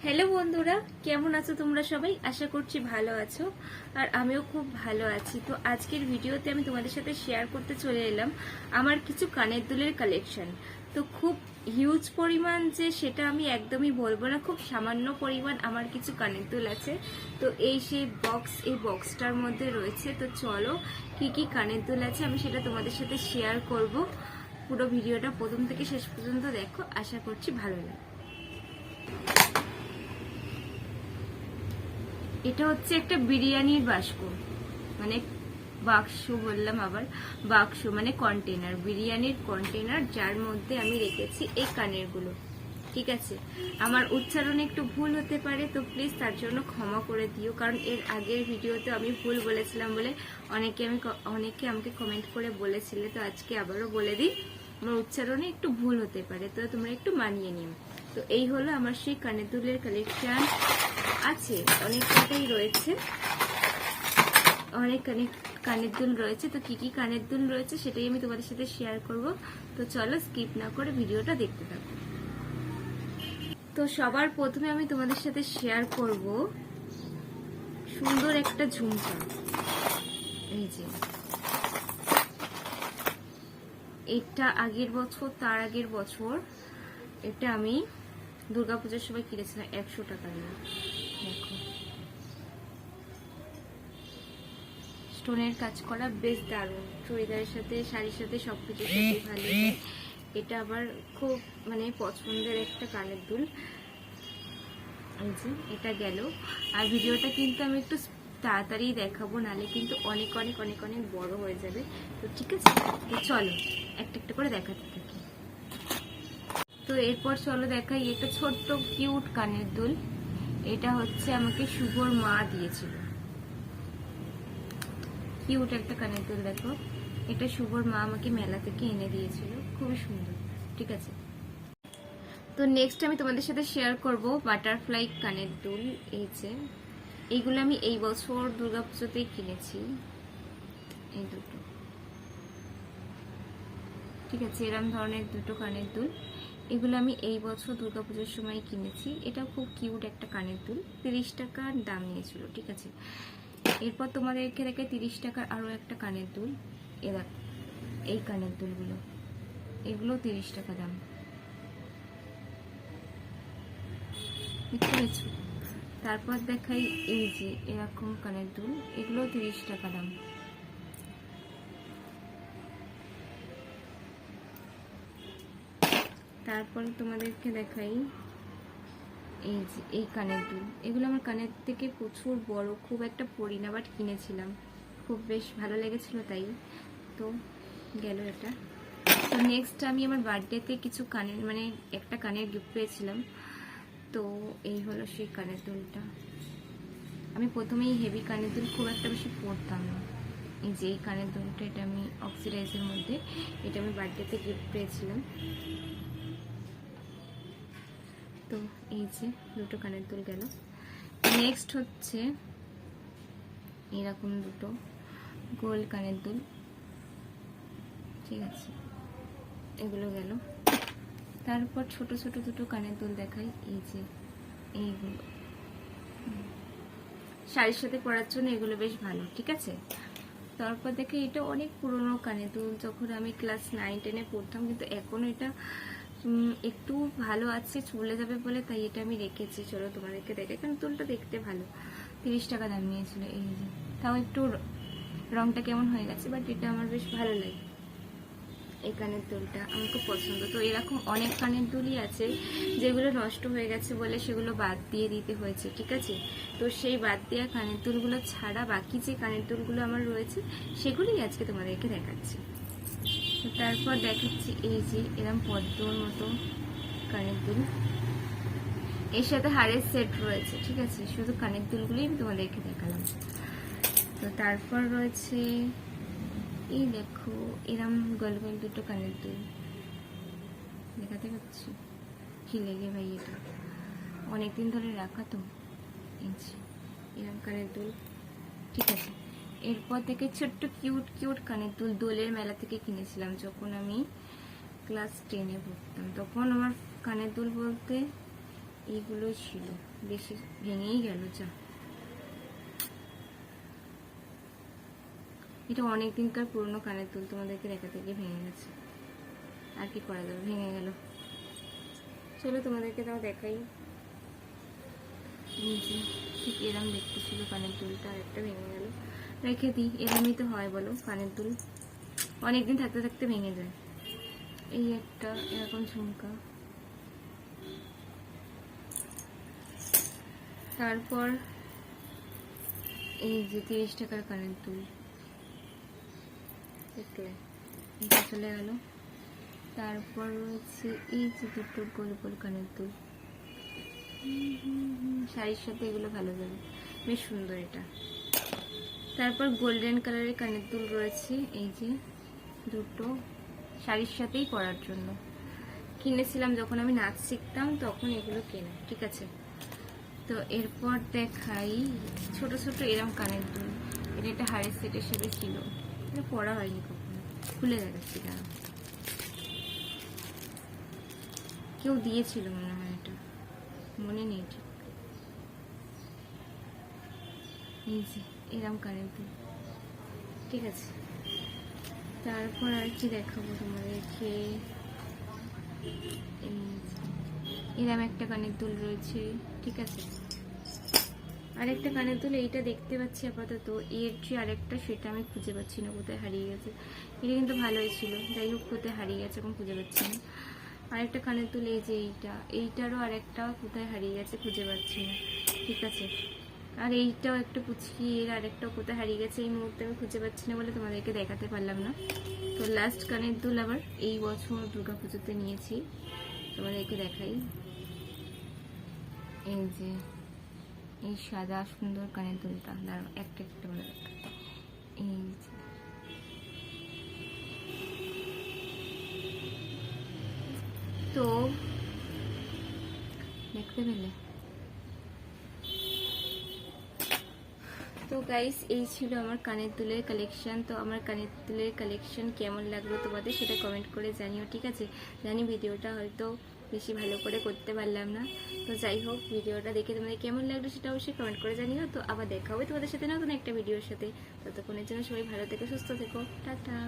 Hello বন্ধুরা, কেমন আছো তোমরা সবাই? আশা করছি ভালো আছো আর আমিও খুব ভালো আছি। তো আজকের ভিডিওতে আমি তোমাদের সাথে শেয়ার করতে চলে এলাম আমার কিছু কানের দুলের কালেকশন। তো খুব হিউজ পরিমাণ যে সেটা আমি একদমই বলবো না, খুব সামান্য পরিমাণ আমার কিছু কানের দুল আছে। তো এই বক্সটার মধ্যে রয়েছে। তো চলো কি কি কানের দুল আছে আমি সেটা তোমাদের সাথে শেয়ার করব। পুরো ভিডিওটা প্রথম থেকে শেষ পর্যন্ত দেখো, আশা করছি ভালো লাগে। এটা হচ্ছে একটা বিরিয়ানির মানে বাক্স বললাম, আবার বাক্স মানে কন্টেনার, বিরিয়ানির কন্টেনার, যার মধ্যে আমি রেখেছি এই কানেরগুলো। ঠিক আছে, আমার উচ্চারণে একটু ভুল হতে পারে, তো প্লিজ তার জন্য ক্ষমা করে দিও, কারণ এর আগের ভিডিওতে আমি ভুল বলেছিলাম বলে অনেকে আমাকে কমেন্ট করে বলেছিলে। তো আজকে আবারও বলে দিই, আমার উচ্চারণে একটু ভুল হতে পারে, তো তোমরা একটু মানিয়ে নিও। তো এই হলো আমার সেই কানের দুলের কালেকশন। আছে অনেক কটাই রয়েছে, অনেক কানের দুল রয়েছে। তো কি কি কানের দুল রয়েছে সেটাই আমি তোমাদের সাথে শেয়ার করব। তো চলো স্কিপ না করে ভিডিওটা দেখতে থাকো। তো সবার প্রথমে আমি তোমাদের সাথে শেয়ার করব সুন্দর একটা ঝুমকা। এই যে এটা আগের বছর, তার আগের বছর এটা আমি দুর্গাপূজার সময় কিনেছিলাম 100 টাকা দিয়ে। দেখো স্টোনের কাজ করা, বেশ দারুণ, চুড়িদারের সাথে শাড়ির সাথে সবকিছুর সাথে ভালো। এটা আবার খুব মানে পছন্দের একটা কানের দুল। এই যে এটা গেল। আর ভিডিওটা কিন্তু আমি একটু তাড়াতাড়ি দেখাবো, নালে কিন্তু অনেক অনেক অনেক অনেক বড় হয়ে যাবে। তো ঠিক আছে, তো চলো একটা একটা করে দেখাতে থাকি। তো এরপর চলো দেখাই একটা ছোট্ট কিউট কানের দুল। এটা হচ্ছে আমাকে শুভর মা দিয়েছিল। কিউট একটা কানের দুল, দেখো এটা শুভর মা আমাকে মেলা থেকে এনে দিয়েছিল, খুবই সুন্দর। ঠিক আছে, তো নেক্সট আমি তোমাদের সাথে শেয়ার করব বাটারফ্লাই কানের দুল। এই যে এইগুলো আমি এই বছর দুর্গাপুজোতেই কিনেছি, এই দুটো। ঠিক আছে, এরম ধরনের দুটো কানের দুল, এগুলো আমি এই বছর দুর্গাপুজোর সময় কিনেছি। এটা খুব কিউট একটা কানের দুল, 30 টাকার দাম নিয়েছিল। ঠিক আছে, এরপর তোমাদেরকে দেখে 30 টাকার আরো একটা কানের দুল। এরা এই কানের দুলগুলো, এগুলো 30 টাকা দাম, দেখতে পেয়েছো? তারপর দেখাই এই যে এরকম কানের দুল, এগুলো 30 টাকা দাম। তারপর তোমাদেরকে দেখাই এই যে এই কানের দুল, এগুলো আমার কানের থেকে প্রচুর বড়, খুব একটা পরি না, বাট কিনেছিলাম, খুব বেশ ভালো লেগেছিল, তাই তো গেল এটা। তো নেক্সট আমি আমার বার্থডেতে কিছু কানের মানে একটা কানের গিফট পেয়েছিলাম। তো এই হলো সেই কানের দুলটা। আমি প্রথমেই হেভি কানের দুল খুব একটা বেশি পরতাম না। এই যে এই কানের দুলটা, এটা আমি অক্সিডাইজের মধ্যে, এটা আমি বার্থডেতে গিফট পেয়েছিলাম। তো এই যে দুটো কানের দুল গেল। নেক্সট হচ্ছে এরকম দুটো গোল কানের দুল। ঠিক আছে, এগুলো গেল। তারপর ছোট ছোট দুটো কানের দুল দেখাই, এই যে এইগুলো শাড়ির সাথে পরার জন্য, এগুলো বেশ ভালো। ঠিক আছে, তারপর দেখে এটা অনেক পুরনো কানের দুল, যখন আমি ক্লাস 9-10-এ পড়তাম, কিন্তু এখনো এটা একটু ভালো আছে, চলে যাবে বলে তাই এটা আমি রেখেছি। চলো তোমাদেরকে দেখে, কারণ দুলটা দেখতে ভালো, 30 টাকা দাম নিয়েছিল। এই যে তাও একটু রংটা কেমন হয়ে গেছে, বাট এটা আমার বেশ ভালো লাগে। এই কানের দুলটা আমার খুব পছন্দ। তো এরকম অনেক কানের দুলই আছে যেগুলো নষ্ট হয়ে গেছে বলে সেগুলো বাদ দিয়ে দিতে হয়েছে। ঠিক আছে, তো সেই বাদ দেওয়া কানের দুলগুলো ছাড়া বাকি যে কানের দুলগুলো আমার রয়েছে সেগুলোই আজকে তোমাদেরকে দেখাচ্ছি। তো তারপর দেখাচ্ছি এই যে এরম পদ্মর মতো কানের দুল, এর সাথে হারের সেট রয়েছে। ঠিক আছে, শুধু কানের দুলগুলোই আমি তোমাদেরকে দেখালাম। তো তারপর রয়েছে এই দেখো এরম গোল গোল দুটো কানের দুল, দেখাতে পাচ্ছি কি লেগে ভাই, এটা অনেকদিন ধরে রাখা, তো এই যে এরম কানের দুল। ঠিক আছে, এরপর থেকে ছোট্ট কিউট কিউট কানের দুল, দোলের মেলা থেকে কিনেছিলাম যখন আমি ক্লাস 10-এ পড়তাম। তখন আমার কানের দুল বলতে এইগুলো ছিল, বেশি ভেঙেই গেল। যা, এটা অনেক দিনকার পুরনো কানের দুল, তোমাদেরকে দেখাতে গিয়ে ভেঙে গেছে, আর কি করা যাবে, ভেঙে গেল। চলো তোমাদেরকে তাও দেখাই। ঠিক এরম দেখতে ছিল কানের দুলটা, আর একটা ভেঙে গেল। রেখে দিই, এরমই তো হয় বলো, কানের দুল অনেকদিন থাকতে থাকতে ভেঙে যায়। এই একটা এরকম ঝুমকা, তারপর এই যে 30 টাকার কানের দুল, দেখলে এটা চলে গেল। তারপর রয়েছে এই যে দুটো গোল গোল কানের দুল, শাড়ির সাথে এগুলো ভালো যাবে, বেশ সুন্দর এটা। তারপর গোল্ডেন কালারের কানের দুল রয়েছে, এই যে দুটো, শাড়ির সাথেই পরার জন্য কিনেছিলাম যখন আমি নাচ শিখতাম, তখন এগুলো কেনা, ঠিক আছে। তো এরপর দেখাই ছোট ছোট এরম কানের দুল। এটা একটা হাড়ের সেট হিসেবে ছিল, এটা পরা হয়নি কখনো, খুলে দেখাচ্ছি দাঁড়াও। কেউ দিয়েছিল মনে হয়, এটা মনে নেই ঠিক। এই যে এরম কানের দুল, ঠিক আছে। তারপর আর কি দেখাবো তোমাদেরকে, এরম একটা কানের দুল রয়েছে, ঠিক আছে। আরেকটা কানের দুল এইটা দেখতে পাচ্ছি আপাতত, এর যে আরেকটা সেটা আমি খুঁজে পাচ্ছি না, কোথায় হারিয়ে গেছে। এটা কিন্তু ভালোই ছিল, যাই হোক কোথায় হারিয়ে গেছে এখন খুঁজে পাচ্ছি না। আরেকটা কানের দুল এই যে এইটারও আরেকটা কোথায় হারিয়ে গেছে, খুঁজে পাচ্ছি না, ঠিক আছে। আর এইটাও একটা পুচকি, এর আরেকটাও কোথায় হারিয়ে গেছে এই মুহূর্তে আমি খুঁজে পাচ্ছি না বলে তোমাদেরকে দেখাতে পারলাম না। তো লাস্ট কানের দুল আবার এই বছর দুর্গাপুজোতে নিয়েছি, তোমাদেরকে দেখাই। এই যে এই সাদা সুন্দর কানের দুলটা, দাঁড়াও একটা একটা করে দেখা। এই যে তো দেখতে পেলে। তো গাইস, এই ছিল আমার কানের দুলের কালেকশন। তো আমার কানের দুলের কালেকশন কেমন লাগলো তোমাদের সেটা কমেন্ট করে জানিও, ঠিক আছে। জানি ভিডিওটা হয়তো বেশি ভালো করে করতে পারলাম না, তো যাই হোক ভিডিওটা দেখে তোমাদের কেমন লাগলো সেটা অবশ্যই কমেন্ট করে জানিও। তো আবার দেখা হবে তোমাদের সাথে নতুন একটা ভিডিওর সাথে, ততক্ষণের জন্য সবাই ভালো থেকো, সুস্থ থেকো, টাটা।